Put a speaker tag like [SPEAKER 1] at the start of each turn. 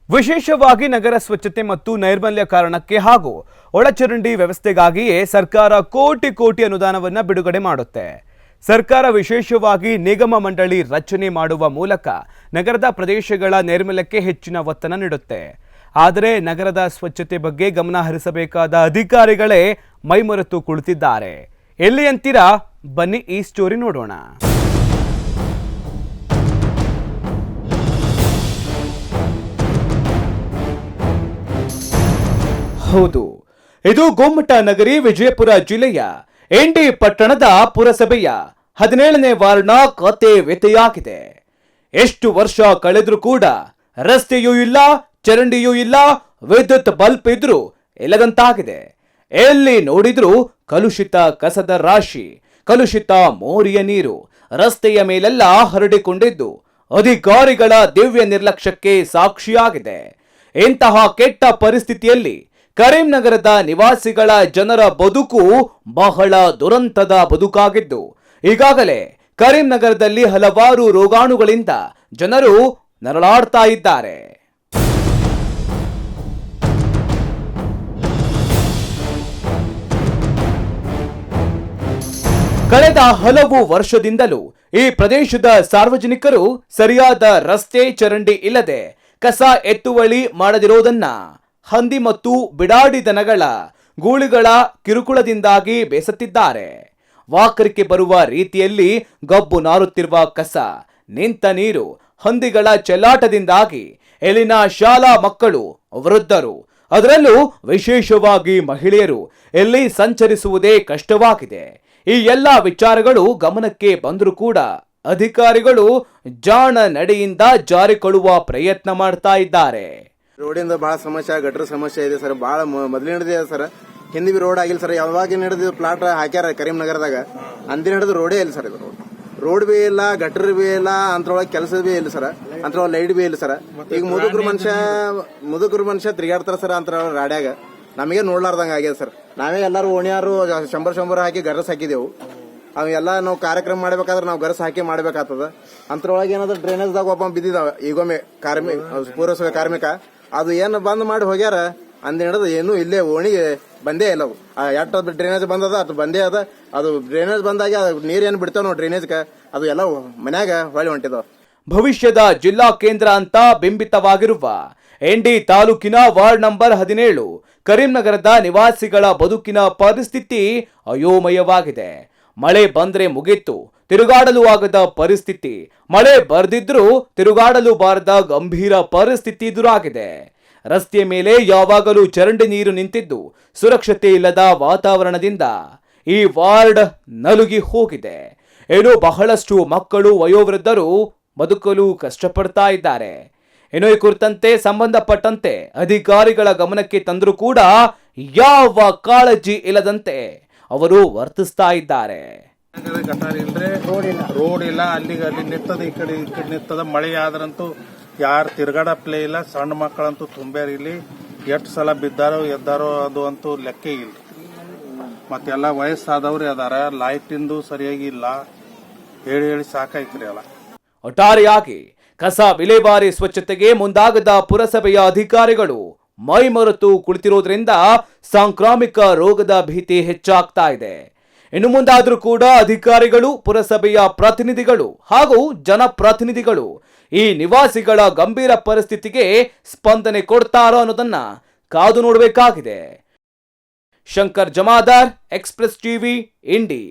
[SPEAKER 1] ವಿಶೇಷವಾಗಿ ನಗರ ಸ್ವಚ್ಛತೆ ಮತ್ತು ನೈರ್ಮಲ್ಯ ಕಾರಣಕ್ಕೆ ಹಾಗೂ ಒಳಚರಂಡಿ ವ್ಯವಸ್ಥೆಗಾಗಿಯೇ ಸರ್ಕಾರ ಕೋಟಿ ಅನುದಾನವನ್ನು ಬಿಡುಗಡೆ ಮಾಡುತ್ತೆ. ಸರ್ಕಾರ ವಿಶೇಷವಾಗಿ ನಿಗಮ ಮಂಡಳಿ ರಚನೆ ಮಾಡುವ ಮೂಲಕ ನಗರದ ಪ್ರದೇಶಗಳ ನೈರ್ಮಲ್ಯಕ್ಕೆ ಹೆಚ್ಚಿನ ಒತ್ತನ್ನು ನೀಡುತ್ತೆ. ಆದರೆ ನಗರದ ಸ್ವಚ್ಛತೆ ಬಗ್ಗೆ ಗಮನ ಹರಿಸಬೇಕಾದ ಅಧಿಕಾರಿಗಳೇ ಮೈಮರೆತು ಕುಳಿತಿದ್ದಾರೆ. ಎಲ್ಲಿ ಅಂತೀರಾ? ಬನ್ನಿ ಈ ಸ್ಟೋರಿ ನೋಡೋಣ. ಹೌದು, ಇದು ಗೊಮ್ಮಟ ನಗರಿ ವಿಜಯಪುರ ಜಿಲ್ಲೆಯ ಎಂಡಿ ಪಟ್ಟಣದ ಪುರಸಭೆಯ 17ನೇ ವಾರ್ಡ್ನ ಕತೆ ವ್ಯತೆಯಾಗಿದೆ. ಎಷ್ಟು ವರ್ಷ ಕಳೆದ್ರೂ ಕೂಡ ರಸ್ತೆಯೂ ಇಲ್ಲ, ಚರಂಡಿಯೂ ಇಲ್ಲ, ವಿದ್ಯುತ್ ಬಲ್ಬ್ ಇದ್ರೂ ಇಲ್ಲದಂತಾಗಿದೆ. ಎಲ್ಲಿ ನೋಡಿದ್ರೂ ಕಲುಷಿತ ಕಸದ ರಾಶಿ, ಕಲುಷಿತ ಮೋರಿಯ ನೀರು ರಸ್ತೆಯ ಮೇಲೆಲ್ಲ ಹರಡಿಕೊಂಡಿದ್ದು ಅಧಿಕಾರಿಗಳ ದಿವ್ಯ ನಿರ್ಲಕ್ಷ್ಯಕ್ಕೆ ಸಾಕ್ಷಿಯಾಗಿದೆ. ಇಂತಹ ಕೆಟ್ಟ ಪರಿಸ್ಥಿತಿಯಲ್ಲಿ ಕರೀಂನಗರದ ನಿವಾಸಿಗಳ ಜನರ ಬದುಕು ಬಹಳ ದುರಂತದ ಬದುಕಾಗಿದ್ದು, ಈಗಾಗಲೇ ಕರೀಂನಗರದಲ್ಲಿ ಹಲವಾರು ರೋಗಾಣುಗಳಿಂದ ಜನರು ನರಳಾಡ್ತಾ ಇದ್ದಾರೆ. ಕಳೆದ ಹಲವು ವರ್ಷದಿಂದಲೂ ಈ ಪ್ರದೇಶದ ಸಾರ್ವಜನಿಕರು ಸರಿಯಾದ ರಸ್ತೆ, ಚರಂಡಿ ಇಲ್ಲದೆ ಕಸ ಎತ್ತುವಳಿ ಮಾಡದಿರೋದನ್ನ ಹಂದಿ ಮತ್ತು ಬಿಡಾಡಿ ದನಗಳ ಗೂಳಿಗಳ ಕಿರುಕುಳದಿಂದಾಗಿ ಬೇಸತ್ತಿದ್ದಾರೆ. ವಾಕರಿಕೆ ಬರುವ ರೀತಿಯಲ್ಲಿ ಗಬ್ಬು ನಾರುತ್ತಿರುವ ಕಸ, ನಿಂತ ನೀರು, ಹಂದಿಗಳ ಚೆಲ್ಲಾಟದಿಂದಾಗಿ ಇಲ್ಲಿನ ಶಾಲಾ ಮಕ್ಕಳು, ವೃದ್ಧರು, ಅದರಲ್ಲೂ ವಿಶೇಷವಾಗಿ ಮಹಿಳೆಯರು ಇಲ್ಲಿ ಸಂಚರಿಸುವುದೇ ಕಷ್ಟವಾಗಿದೆ. ಈ ಎಲ್ಲ ವಿಚಾರಗಳು ಗಮನಕ್ಕೆ ಬಂದರೂ ಕೂಡ ಅಧಿಕಾರಿಗಳು ಜಾಣ ನಡೆಯಿಂದ ಜಾರಿಕೊಳ್ಳುವ ಪ್ರಯತ್ನ ಮಾಡ್ತಾ ಇದ್ದಾರೆ.
[SPEAKER 2] ರೋಡಿಂದ ಬಹಳ ಸಮಸ್ಯೆ, ಗಟರ್ ಸಮಸ್ಯೆ ಇದೆ ಸರ್. ಬಹಳ ಮೊದಲಿನದೇ ಸರ್. ಹಿಂದಿ ಬಿ ರೋಡ್ ಆಗಿಲ್ಲ ಸರ್. ಯಾವಾಗ ನಡೆದ ಪ್ಲಾಟ್ ಹಾಕ್ಯಾರ ಕರೀಂನಗರದಾಗ, ಅಂದಿನ ಹಿಡಿದು ರೋಡೇ ಇಲ್ಲ ಸರ್. ಇದು ರೋಡ್ ಬಿ ಇಲ್ಲ, ಗಟರ್ ಬಿ ಇಲ್ಲ, ಅಂತರೊಳಗೆ ಕೆಲಸ ಬಿ ಇಲ್ಲ ಸರ್. ಅಂತರೊಳಗೆ ಲೈಟ್ ಬಿ ಇಲ್ಲ ಸರ್. ಈಗ ಮುದುಕರು ಮನುಷ್ಯ ತಿರುಗಾಡ್ತಾರ ಸರ್ ಅಂತ ರಾಡ್ಯಾಗ. ನಮಗೆ ನೋಡ್ಲಾರ್ದಂಗ ಆಗ್ಯದ ಸರ್. ನಾವೇ ಎಲ್ಲಾರು ಓಣಿಯಾರು ಶಂಬರ್ ಹಾಕಿ ಗರಸ್ ಹಾಕಿದೆವು. ಅವೆಲ್ಲ ನಾವು ಕಾರ್ಯಕ್ರಮ ಮಾಡ್ಬೇಕಾದ್ರೆ ನಾವು ಗರಸ್ ಹಾಕಿ ಮಾಡ್ಬೇಕಾಗ್ತದ. ಅಂತರೊಳಗೆ ಏನಾದ್ರು ಡ್ರೈನೇಜ್ದಾಗ ಒಬ್ಬ ಬಿದ್ದಿದಾವ. ಈಗೊಮ್ಮೆ ಪುರಸಭೆ ಕಾರ್ಮಿಕ ಅದು ಏನು ಬಂದ್ ಮಾಡಿ ಹೋಗ್ಯಾರ. ಅಂದಿನ ಹಿಡಿದು ಏನು ಇಲ್ಲೇ ಓಣಿಗೆ ಬಂದೇ ಇಲ್ಲ. ಎಷ್ಟು ಡ್ರೈನೇಜ್ ಬಂದದ ಅದು ಬಂದೇ ಅದ. ಅದು ಡ್ರೈನೇಜ್ ಬಂದಾಗ ನೀರೇನು ಬಿಡ್ತಾವ ನಾವು ಡ್ರೈನೇಜ್ಗೆ, ಅದು ಎಲ್ಲ ಮನ್ಯಾಗ ಹೊಳಿ ಹೊಂಟಿದಾವ.
[SPEAKER 1] ಭವಿಷ್ಯದ ಜಿಲ್ಲಾ ಕೇಂದ್ರ ಅಂತ ಬಿಂಬಿತವಾಗಿರುವ ಎಂಡಿ ತಾಲೂಕಿನ ವಾರ್ಡ್ ನಂಬರ್ 17 ಕರೀಂನಗರದ ನಿವಾಸಿಗಳ ಬದುಕಿನ ಪರಿಸ್ಥಿತಿ ಅಯೋಮಯವಾಗಿದೆ. ಮಳೆ ಬಂದ್ರೆ ಮುಗಿತ್ತು, ತಿರುಗಾಡಲು ಆಗದ ಪರಿಸ್ಥಿತಿ. ಮಳೆ ಬರ್ದಿದ್ರೂ ತಿರುಗಾಡಲು ಬಾರದ ಗಂಭೀರ ಪರಿಸ್ಥಿತಿ ಎದುರಾಗಿದೆ. ರಸ್ತೆಯ ಮೇಲೆ ಯಾವಾಗಲೂ ಚರಂಡಿ ನೀರು ನಿಂತಿದ್ದು ಸುರಕ್ಷತೆ ಇಲ್ಲದ ವಾತಾವರಣದಿಂದ ಈ ವಾರ್ಡ್ ನಲುಗಿ ಹೋಗಿದೆ. ಏನು ಬಹಳಷ್ಟು ಮಕ್ಕಳು, ವಯೋವೃದ್ಧರು ಬದುಕಲು ಕಷ್ಟಪಡ್ತಾ ಇದ್ದಾರೆ. ಏನೋ ಈ ಕುರಿತಂತೆ ಸಂಬಂಧಪಟ್ಟಂತೆ ಅಧಿಕಾರಿಗಳ ಗಮನಕ್ಕೆ ತಂದರೂ ಕೂಡ ಯಾವ ಕಾಳಜಿ ಇಲ್ಲದಂತೆ ಅವರು ವರ್ತಿಸ್ತಾ ಇದ್ದಾರೆ.
[SPEAKER 3] ಗಟಾರ ಇಲ್ದ್ರೆ ರೋಡ್ ಇಲ್ಲ, ಅಲ್ಲಿ ನಿಂತದ, ಈ ಕಡೆ ನಿಂತದ. ಮಳೆ ಆದ್ರಂತೂ ಯಾರು ತಿರ್ಗಾಡಪ್ಲೇ ಇಲ್ಲ. ಸಣ್ಣ ಮಕ್ಕಳಂತೂ ತುಂಬ್ಯಾರ. ಇಲ್ಲಿ ಎಷ್ಟು ಸಲ ಬಿದ್ದಾರೋ ಎದ್ದಾರೋ ಅದು ಅಂತೂ ಲೆಕ್ಕ ಇಲ್ಲ. ಮತ್ತೆಲ್ಲ ವಯಸ್ಸಾದವ್ರೆ ಅದಾರ. ಲೈಟಿಂದು ಸರಿಯಾಗಿ ಇಲ್ಲ. ಹೇಳಿ ಸಾಕಾಯ್ತ್ರಿ ಅಲ್ಲ.
[SPEAKER 1] ಒಟ್ಟಾರೆಯಾಗಿ ಕಸ ವಿಲೇವಾರಿ ಸ್ವಚ್ಛತೆಗೆ ಮುಂದಾಗದ ಪುರಸಭೆಯ ಅಧಿಕಾರಿಗಳು ಮೈಮರೆತು ಕುಳಿತಿರೋದ್ರಿಂದ ಸಾಂಕ್ರಾಮಿಕ ರೋಗದ ಭೀತಿ ಹೆಚ್ಚಾಗ್ತಾ ಇದೆ. ಇನ್ನು ಮುಂದಾದ್ರೂ ಕೂಡ ಅಧಿಕಾರಿಗಳು, ಪುರಸಭೆಯ ಪ್ರತಿನಿಧಿಗಳು ಹಾಗೂ ಜನಪ್ರತಿನಿಧಿಗಳು ಈ ನಿವಾಸಿಗಳ ಗಂಭೀರ ಪರಿಸ್ಥಿತಿಗೆ ಸ್ಪಂದನೆ ಕೊಡ್ತಾರೋ ಅನ್ನೋದನ್ನ ಕಾದು ನೋಡಬೇಕಾಗಿದೆ. ಶಂಕರ್ ಜಮಾದಾರ್, ಎಕ್ಸ್‌ಪ್ರೆಸ್ ಟಿವಿ, ಇಂಡಿ.